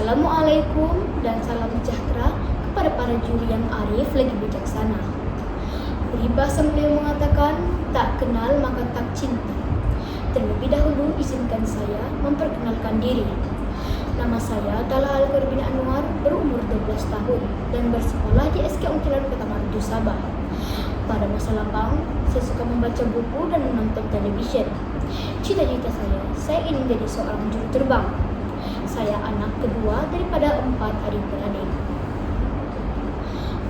Assalamualaikum dan salam sejahtera kepada para juri yang arif lagi bijaksana. Peribahasa beliau mengatakan, tak kenal maka tak cinta. Terlebih dahulu izinkan saya memperkenalkan diri. Nama saya Talha Al-Qurbin Anwar, berumur 12 tahun dan bersekolah di SK Unkilan Kota Marudu, Sabah. Pada masa lapang, saya suka membaca buku dan menonton televisyen. Cita-cita saya ingin menjadi seorang juru terbang. Saya anak kedua daripada 4 adik beradik.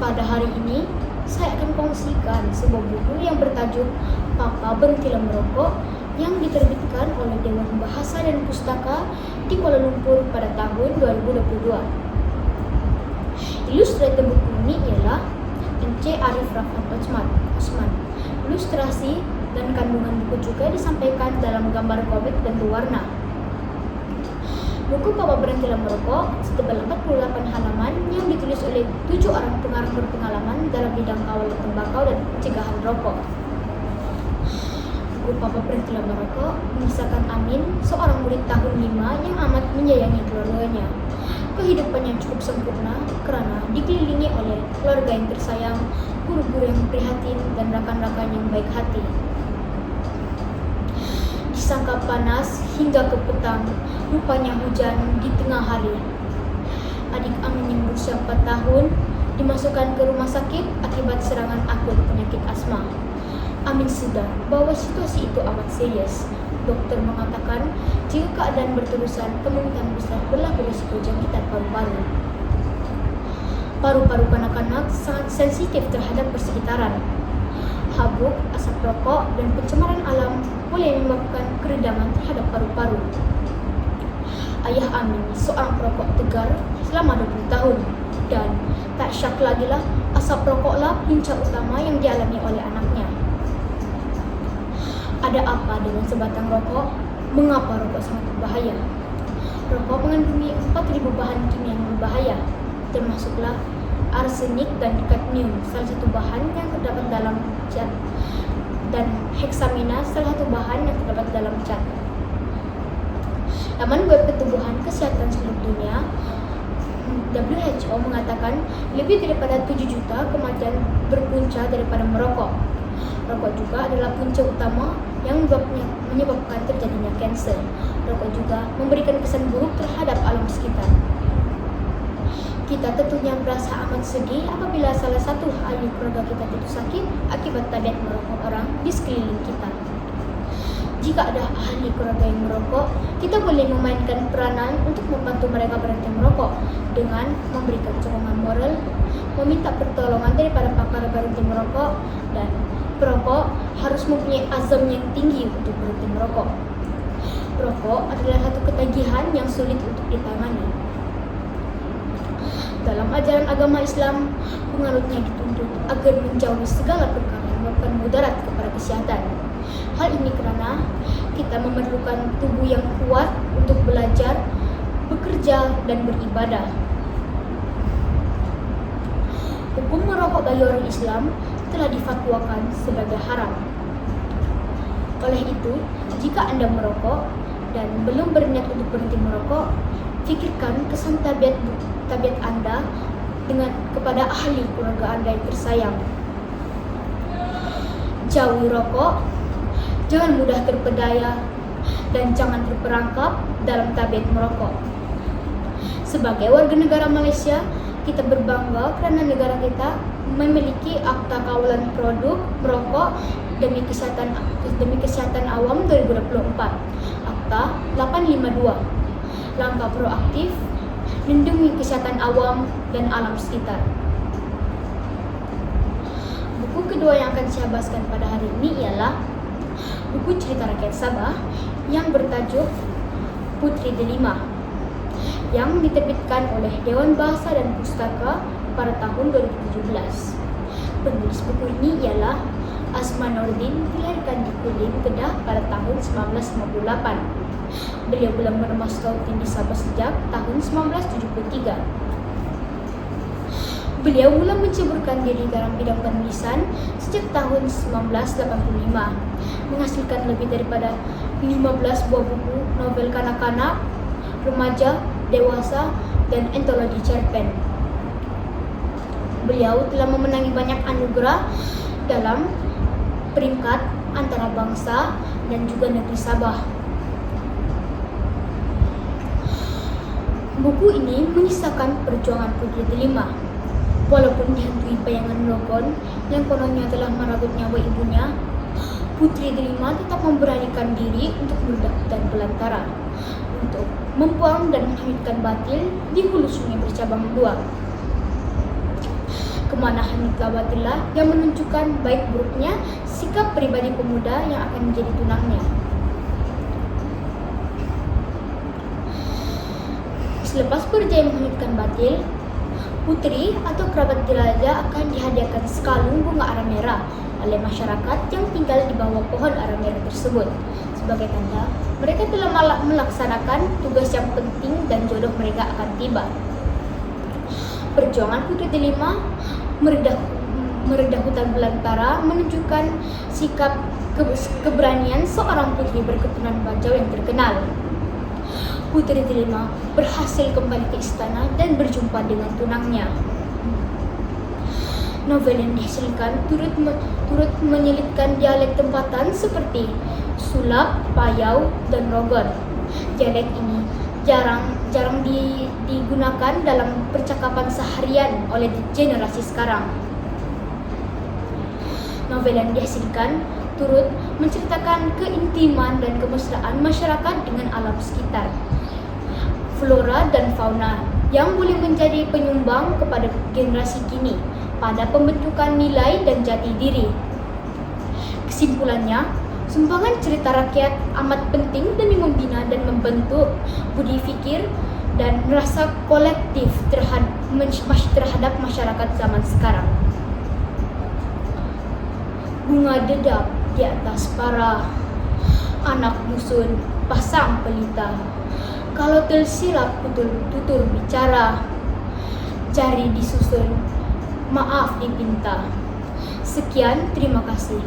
Pada hari ini, saya akan kongsikan sebuah buku yang bertajuk Papa Berhentilah Merokok yang diterbitkan oleh Dewan Bahasa dan Pustaka di Kuala Lumpur pada tahun 2022. Ilustrator buku ini ialah Encik Arif Rafat Osman. Ilustrasi dan kandungan buku juga disampaikan dalam gambar komik dan berwarna. Buku Papa Berhentilah Merokok setebal 48 halaman yang ditulis oleh 7 orang pengarang berpengalaman dalam bidang kawalan tembakau dan pencegahan rokok. Buku Papa Berhentilah Merokok mengisahkan Amin, seorang murid tahun 5 yang amat menyayangi keluarganya. Kehidupannya cukup sempurna karena dikelilingi oleh keluarga yang tersayang, guru-guru yang prihatin, dan rekan-rekan yang baik hati. Disangka panas hingga ke petang, rupanya hujan di tengah hari. Adik Amin yang berusia 4 tahun dimasukkan ke rumah sakit akibat serangan akut penyakit asma. Amin sadar bahwa situasi itu amat serius. Dokter mengatakan jika keadaan berterusan, kemungkinan besar berlaku risiko jangkitan paru-paru. Paru-paru kanak-kanak sangat sensitif terhadap persekitaran. Habuk, asap rokok, dan pencemaran alam boleh menyebabkan keredaman terhadap paru-paru. Ayah Amin seorang perokok tegar selama 20 tahun dan tak syak lagi lah asap rokoklah punca utama yang dialami oleh anaknya. Ada apa dengan sebatang rokok? Mengapa rokok sangat berbahaya? Rokok mengandungi 4.000 bahan kimia yang berbahaya, termasuklah arsenik dan kadmium, salah satu bahan yang terdapat dalam cat, dan heksamina, salah satu bahan yang terdapat dalam cat. Laman Web Pertubuhan Kesehatan Seluruh Dunia WHO mengatakan lebih daripada 7 juta kematian berpunca daripada merokok. Rokok juga adalah punca utama yang menyebabkan terjadinya kanser. Rokok juga memberikan kesan buruk terhadap alam sekitar. Kita tentunya merasa amat sedih apabila salah satu ahli keluarga kita jatuh sakit akibat tabiat merokok orang di sekeliling kita. Jika ada ahli keluarga yang merokok, kita boleh memainkan peranan untuk membantu mereka berhenti merokok dengan memberikan sokongan moral, meminta pertolongan daripada pakar berhenti merokok, dan perokok harus mempunyai azam yang tinggi untuk berhenti merokok. Rokok adalah satu ketagihan yang sulit untuk ditangani. Dalam ajaran agama Islam, penganutnya dituntut agar menjauhi segala perkara yang menyebabkan mudarat kepada kesehatan. Hal ini karena kita memerlukan tubuh yang kuat untuk belajar, bekerja, dan beribadah. Hukum merokok bagi orang Islam telah difatwakan sebagai haram. Oleh itu, jika Anda merokok dan belum berniat untuk berhenti merokok, fikirkan kesan tabiat Anda kepada ahli keluarga Anda yang tersayang. Jauhi rokok, jangan mudah terpedaya, dan jangan terperangkap dalam tabiat merokok. Sebagai warga negara Malaysia, kita berbangga kerana negara kita memiliki Akta Kawalan Produk Merokok demi Kesihatan Awam 2024, Akta 852. Langkah proaktif lindungi kesihatan awam dan alam sekitar. Buku kedua yang akan saya bahaskan pada hari ini ialah buku cerita rakyat Sabah yang bertajuk Puteri Delima yang diterbitkan oleh Dewan Bahasa dan Pustaka pada tahun 2017. Penulis buku ini ialah Asman Nordin, dilahirkan di Kulim, Kedah pada tahun 1958. Beliau belum meremas skauting di Sabah sejak tahun 1973. Beliau mula menceburkan diri dalam bidang penulisan sejak tahun 1985, menghasilkan lebih daripada 15 buah buku novel kanak-kanak, remaja, dewasa, dan antologi cerpen. Beliau telah memenangi banyak anugerah dalam peringkat antara bangsa dan juga negeri Sabah. Buku ini menyisakan perjuangan Putri Delima. Walaupun dihantui bayangan Rogon yang kononnya telah merenggut nyawa ibunya, Putri Delima tetap memberanikan diri untuk meledak hutan belantara, untuk membuang dan menghanyutkan batil di hulu sungai bercabang dua. Kemanahan itulah yang menunjukkan baik buruknya sikap pribadi pemuda yang akan menjadi tunangnya. Selepas berjaya menghanyutkan batil, putri atau kerabat jelajah akan dihadiahkan sekalung bunga ara merah oleh masyarakat yang tinggal di bawah pohon ara merah tersebut, sebagai tanda mereka telah melaksanakan tugas yang penting dan jodoh mereka akan tiba. Perjuangan Putri Delima meredah hutan belantara menunjukkan sikap keberanian seorang putri berketurunan Bajau yang terkenal. Putri Delima berhasil kembali ke istana dan berjumpa dengan tunangnya. Novel yang dihasilkan turut menyelipkan dialek tempatan seperti Sulap, Payau, dan Rogon. Dialek ini jarang digunakan dalam percakapan seharian oleh generasi sekarang. Novel yang dihasilkan turut menceritakan keintiman dan kemesraan masyarakat dengan alam sekitar, flora dan fauna yang boleh menjadi penyumbang kepada generasi kini pada pembentukan nilai dan jati diri. Kesimpulannya, sumbangan cerita rakyat amat penting demi membina dan membentuk budi fikir dan rasa kolektif terhadap masyarakat zaman sekarang. Bunga dedap di atas para anak musun pasang pelita. Kalau tersilap tutur bicara, jari disusun, maaf dipinta. Sekian, terima kasih.